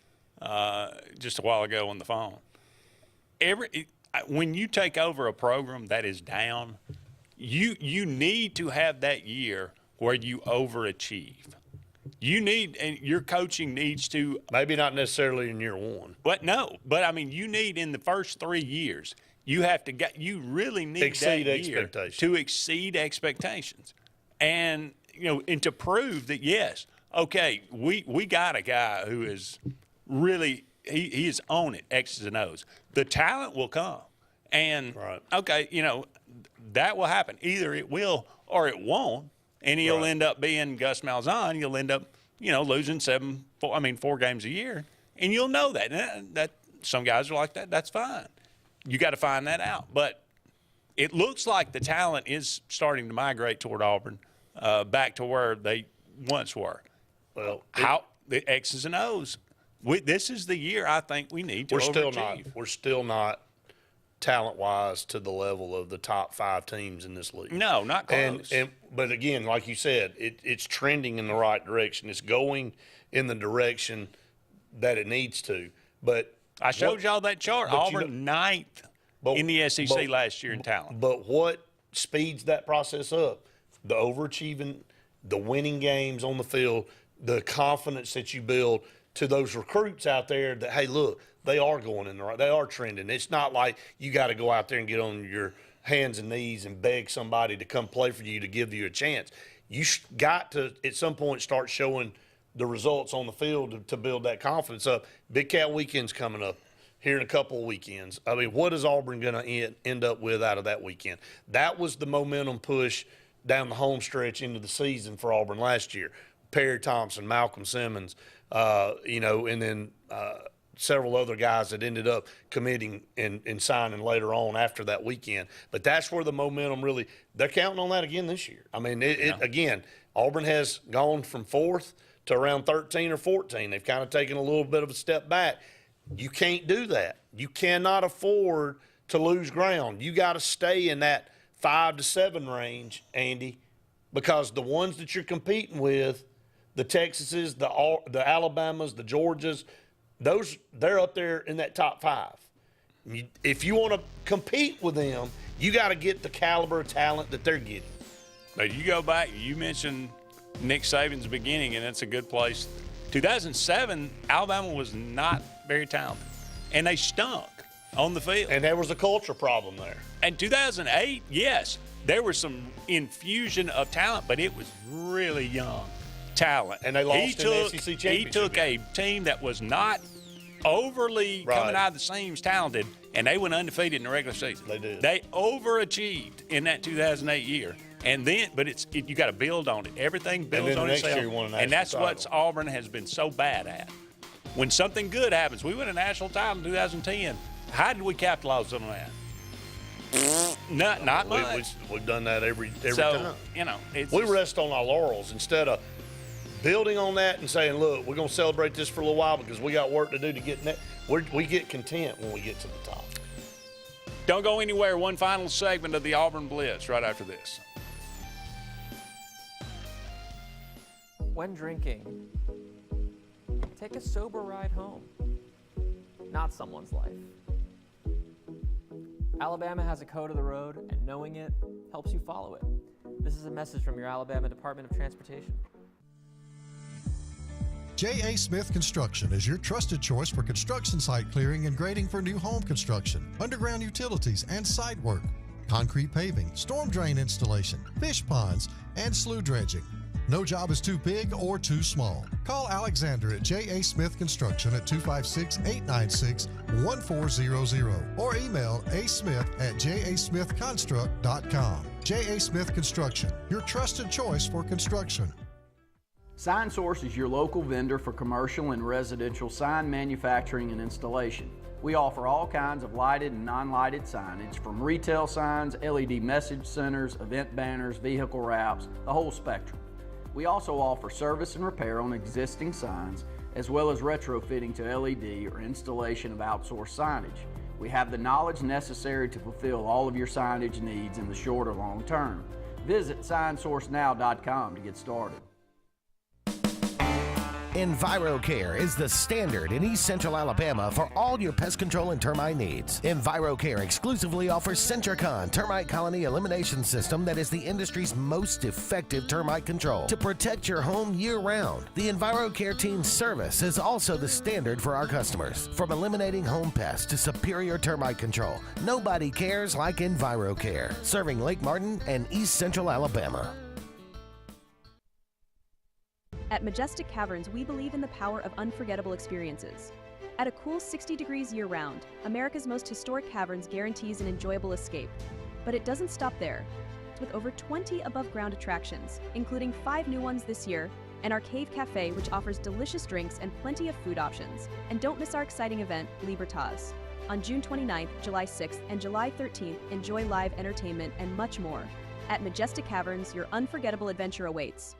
just a while ago on the phone. When you take over a program that is down, you need to have that year where you overachieve. And your coaching needs to. Maybe not necessarily in year one. But I mean, you need in the first 3 years, you really need exceed that year expectations. to exceed expectations. And, and to prove that, yes, okay, we got a guy who is really, he is on it, X's and O's. The talent will come. And, okay, that will happen. Either it will or it won't. And he'll end up being Gus Malzahn. You'll end up, losing 4 games a year. And you'll know that. And that some guys are like that. That's fine. You got to find that out. But it looks like the talent is starting to migrate toward Auburn, back to where they once were. Well, the X's and O's. This is the year I think we need to overachieve. We're still not talent-wise to the level of the top 5 teams in this league. No, not close. But again, like you said, it's trending in the right direction. It's going in the direction that it needs to. But I showed y'all that chart. Auburn 9th in the SEC last year in talent. But what speeds that process up? The overachieving, the winning games on the field, the confidence that you build to those recruits out there that, hey, look, they are going in the right. They are trending. It's not like you got to go out there and get on your hands and knees and beg somebody to come play for you to give you a chance. You got to, at some point, start showing the results on the field to build that confidence up. Big Cat Weekend's coming up here in a couple of weekends. I mean, what is Auburn going to end up with out of that weekend? That was the momentum push down the home stretch into the season for Auburn last year. Perry Thompson, Malcolm Simmons, and then several other guys that ended up committing and signing later on after that weekend. But that's where the momentum really – they're counting on that again this year. I mean, again, Auburn has gone from 4th to around 13 or 14. They've kind of taken a little bit of a step back. You can't do that. You cannot afford to lose ground. You got to stay in that 5 to 7 range, Andy, because the ones that you're competing with, the Texases, the Alabamas, the Georgias, they're up there in that top 5. If you want to compete with them, you got to get the caliber of talent that they're getting. But you go back, you mentioned Nick Saban's beginning, and it's a good place. 2007, Alabama was not very talented, and they stunk on the field. And there was a culture problem there. And 2008, yes, there was some infusion of talent, but it was really young talent. And they lost in the SEC championship. He took a team that was not overly coming out of the seams talented, and they went undefeated in the regular season. They did. They overachieved in that 2008 year. And then, but you got to build on it. Everything builds on itself. And that's what Auburn has been so bad at. When something good happens, we win a national title in 2010. How did we capitalize on that? Not much. We've done that every time. We rest on our laurels instead of building on that and saying, look, we're going to celebrate this for a little while because we got work to do to get that. We get content when we get to the top. Don't go anywhere. One final segment of the Auburn Blitz right after this. When drinking, take a sober ride home, not someone's life. Alabama has a code of the road, and knowing it helps you follow it. This is a message from your Alabama Department of Transportation. J.A. Smith Construction is your trusted choice for construction site clearing and grading for new home construction, underground utilities and site work, concrete paving, storm drain installation, fish ponds, and slough dredging. No job is too big or too small. Call Alexander at J.A. Smith Construction at 256-896-1400 or email asmith@jasmithconstruct.com. J.A. Smith Construction, your trusted choice for construction. Sign Source is your local vendor for commercial and residential sign manufacturing and installation. We offer all kinds of lighted and non-lighted signage, from retail signs, LED message centers, event banners, vehicle wraps, the whole spectrum. We also offer service and repair on existing signs, as well as retrofitting to LED or installation of outsourced signage. We have the knowledge necessary to fulfill all of your signage needs in the short or long term. Visit signsourcenow.com to get started. EnviroCare is the standard in East Central Alabama for all your pest control and termite needs. EnviroCare exclusively offers Centricon termite colony elimination system that is the industry's most effective termite control to protect your home year-round. The EnviroCare team's service is also the standard for our customers. From eliminating home pests to superior termite control, nobody cares like EnviroCare. Serving Lake Martin and East Central Alabama. At Majestic Caverns, we believe in the power of unforgettable experiences. At a cool 60 degrees year-round, America's most historic caverns guarantees an enjoyable escape. But it doesn't stop there. With over 20 above-ground attractions, including 5 new ones this year, and our Cave Cafe, which offers delicious drinks and plenty of food options. And don't miss our exciting event, Libertas. On June 29th, July 6th, and July 13th, enjoy live entertainment and much more. At Majestic Caverns, your unforgettable adventure awaits.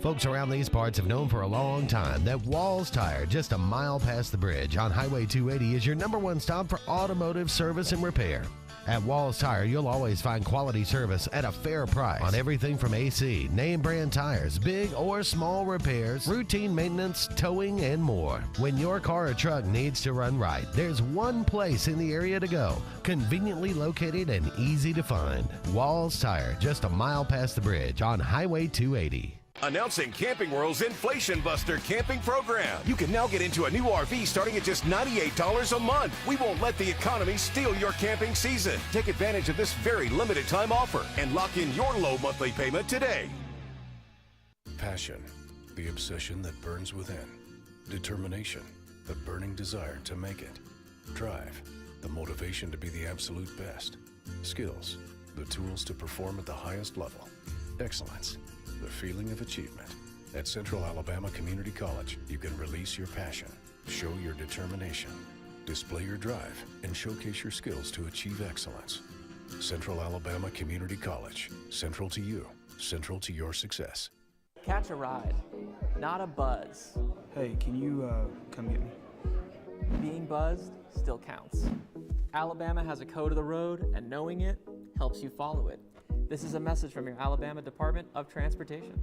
Folks around these parts have known for a long time that Walls Tire, just a mile past the bridge on Highway 280, is your #1 stop for automotive service and repair. At Walls Tire, you'll always find quality service at a fair price on everything from AC, name brand tires, big or small repairs, routine maintenance, towing, and more. When your car or truck needs to run right, there's one place in the area to go, conveniently located and easy to find. Walls Tire, just a mile past the bridge on Highway 280. Announcing Camping World's Inflation Buster camping program. You can now get into a new RV starting at just $98 a month. We won't let the economy steal your camping season. Take advantage of this very limited time offer and lock in your low monthly payment today. Passion, the obsession that burns within. Determination, the burning desire to make it. Drive, the motivation to be the absolute best. Skills, the tools to perform at the highest level. Excellence, the feeling of achievement. At Central Alabama Community College, you can release your passion, show your determination, display your drive, and showcase your skills to achieve excellence. Central Alabama Community College. Central to you. Central to your success. Catch a ride, not a buzz. Hey, can you come get me? Being buzzed still counts. Alabama has a code of the road, and knowing it helps you follow it. This is a message from your Alabama Department of Transportation.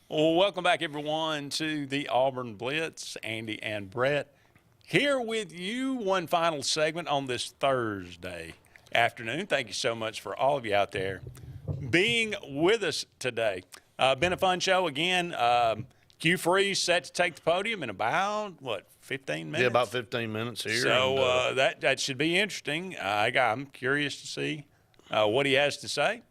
Well, welcome back, everyone, to the Auburn Blitz. Andy and Brett here with you. One final segment on this Thursday afternoon. Thank you so much for all of you out there being with us today. Been a fun show again. Q Freeze set to take the podium in about, 15 minutes? Yeah, about 15 minutes here. So that should be interesting. I'm curious to see what he has to say,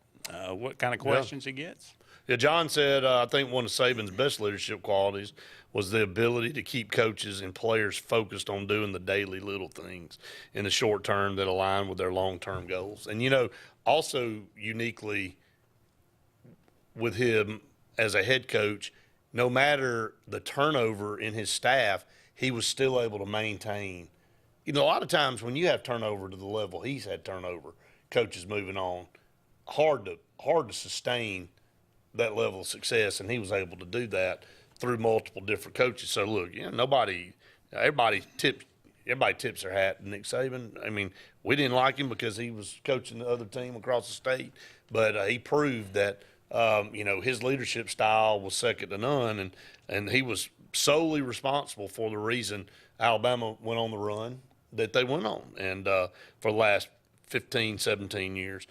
what kind of questions he gets. Yeah, John said, I think one of Saban's best leadership qualities was the ability to keep coaches and players focused on doing the daily little things in the short term that align with their long-term goals. And, also uniquely with him as a head coach, no matter the turnover in his staff, he was still able to maintain. A lot of times when you have turnover to the level he's had turnover, coaches moving on, hard to sustain that level of success, and he was able to do that through multiple different coaches. So look, everybody tips their hat to Nick Saban. I mean, we didn't like him because he was coaching the other team across the state, but he proved that his leadership style was second to none, and he was solely responsible for the reason Alabama went on the run that they went on, and for the last 15, 17 years.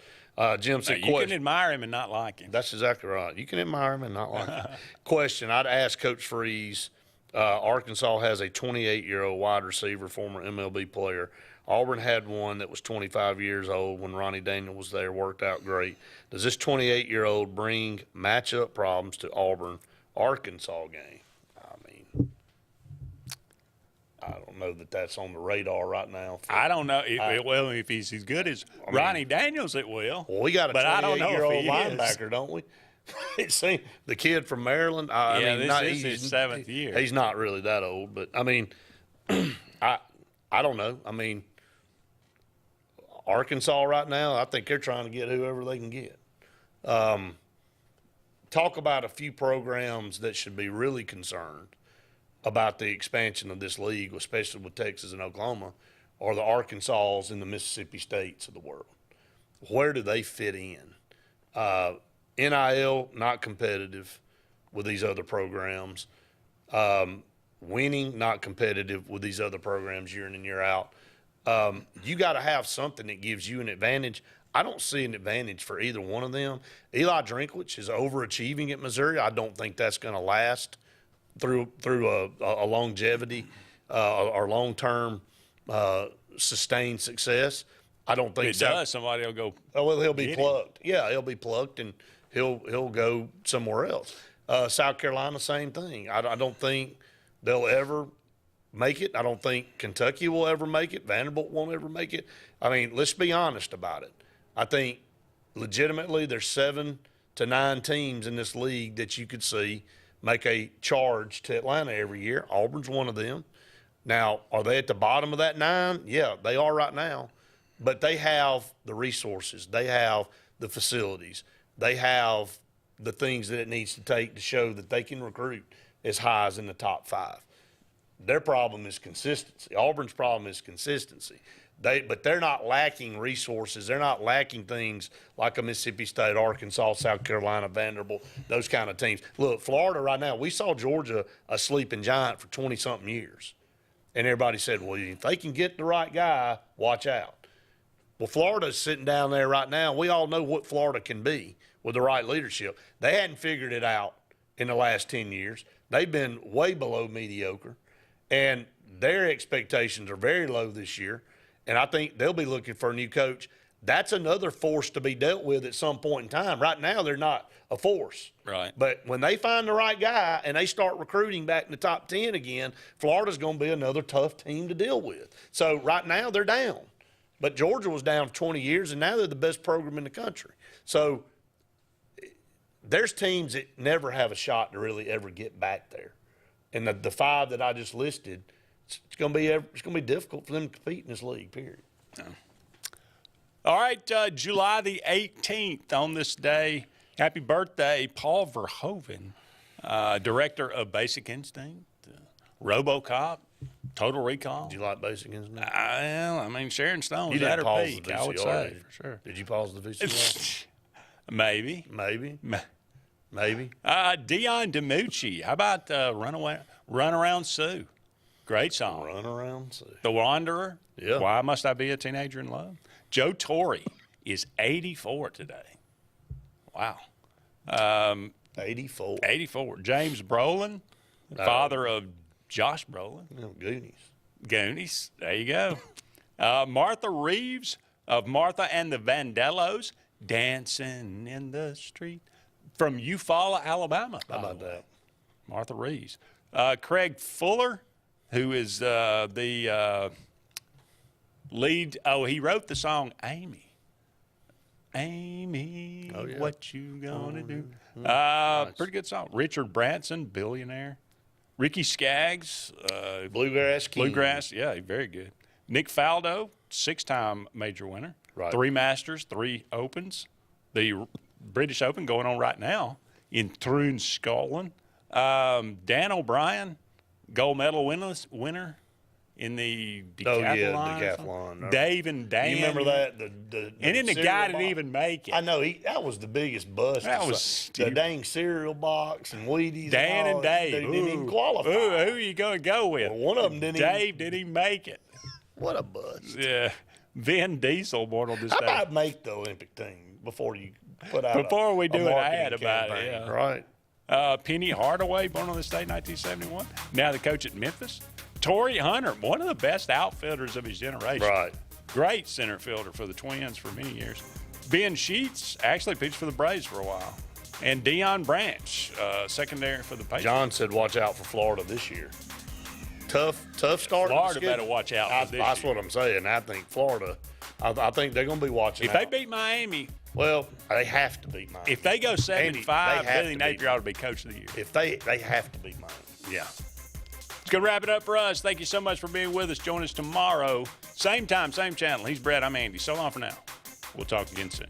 Jim said, you can admire him and not like him. That's exactly right. You can admire him and not like him. Question, I'd ask Coach Freeze, Arkansas has a 28-year-old wide receiver, former MLB player. Auburn had one that was 25 years old when Ronnie Daniel was there, worked out great. Does this 28-year-old bring matchup problems to Auburn-Arkansas game? I don't know that that's on the radar right now. I don't know. Well, if he's as good as Ronnie Daniels, it will. Well, we got a 28-year-old linebacker, don't we? it seems the kid from Maryland. This is his 7th year. He's not really that old, but I mean, I don't know. I mean, Arkansas right now, I think they're trying to get whoever they can get. Talk about a few programs that should be really concerned about the expansion of this league, especially with Texas and Oklahoma, or the Arkansas and the Mississippi States of the world. Where do they fit in? NIL, not competitive with these other programs. Winning, not competitive with these other programs year in and year out. You got to have something that gives you an advantage. I don't see an advantage for either one of them. Eli Drinkwitz is overachieving at Missouri. I don't think that's going to last through a longevity or long-term sustained success. I don't think if it does, somebody will go. Oh, well, he'll be plucked. Yeah, he'll be plucked, and he'll go somewhere else. South Carolina, same thing. I don't think they'll ever make it. I don't think Kentucky will ever make it. Vanderbilt won't ever make it. I mean, let's be honest about it. I think legitimately there's 7 to 9 teams in this league that you could see make a charge to Atlanta every year. Auburn's one of them. Now, are they at the bottom of that 9? Yeah, they are right now. But they have the resources. They have the facilities. They have the things that it needs to take to show that they can recruit as high as in the top 5. Their problem is consistency. Auburn's problem is consistency. But they're not lacking resources. They're not lacking things like a Mississippi State, Arkansas, South Carolina, Vanderbilt, those kind of teams. Look, Florida right now, we saw Georgia a sleeping giant for 20-something years. And everybody said, well, if they can get the right guy, watch out. Well, Florida's sitting down there right now. We all know what Florida can be with the right leadership. They hadn't figured it out in the last 10 years. They've been way below mediocre, and their expectations are very low this year. And I think they'll be looking for a new coach. That's another force to be dealt with at some point in time. Right now, they're not a force. Right. But when they find the right guy and they start recruiting back in the top 10 again, Florida's going to be another tough team to deal with. So right now, they're down. But Georgia was down for 20 years, and now they're the best program in the country. So there's teams that never have a shot to really ever get back there. And the 5 that I just listed, it's going to be difficult for them to compete in this league, period. Yeah. All right, July the 18th on this day, happy birthday, Paul Verhoeven, director of Basic Instinct, RoboCop, Total Recall. Did you like Basic Instinct? I mean, Sharon Stone's you at her pause peak, the VCR, I would say, for sure. Did you pause the VCR? Maybe. Maybe. Dion DiMucci, how about Run Around Sue? Great song. Run Around Sue. The Wanderer. Yeah. Why Must I Be a Teenager in Love? Joe Torre is 84 today. Wow. 84. 84. James Brolin, father of Josh Brolin. Goonies. There you go. Martha Reeves of Martha and the Vandellos, Dancing in the Street. From Eufaula, Alabama. How about that? Martha Reeves. Craig Fuller, who is the lead. Oh, he wrote the song Amy. Amy, what you gonna do? Nice. Pretty good song. Richard Branson, billionaire. Ricky Skaggs, Bluegrass King. Bluegrass, yeah, very good. Nick Faldo, 6-time major winner. Right. 3 Masters, 3 Opens. The British Open going on right now in Troon, Scotland. Dan O'Brien, gold medal winner in the decathlon. Decathlon. Dave and Dan. You remember that? And then the guy didn't even make it. I know. That was the biggest bust. That was the dang cereal box and Wheaties. Dan and Dave. They didn't even qualify. Who are you going to go with? Well, one of them didn't Dave didn't even make it. What a bust. Yeah. Vin Diesel born on this How day. about make the Olympic team before you put out Before we do an marketing ad about campaign, it. Yeah. Right. Penny Hardaway, born on this day, 1971. Now the coach at Memphis. Torrey Hunter, one of the best outfielders of his generation. Right. Great center fielder for the Twins for many years. Ben Sheets actually pitched for the Braves for a while. And Deion Branch, secondary for the Patriots. John said watch out for Florida this year. Tough start. Florida better watch out for this That's year. what I'm saying. I think Florida, I think they're going to be watching. If they beat Miami, well, they have to beat Miami. If they go 7-5, Billy Napier ought to be Coach of the Year. If they have to beat Miami. Yeah. It's going to wrap it up for us. Thank you so much for being with us. Join us tomorrow. Same time, same channel. He's Brett. I'm Andy. So long for now. We'll talk again soon.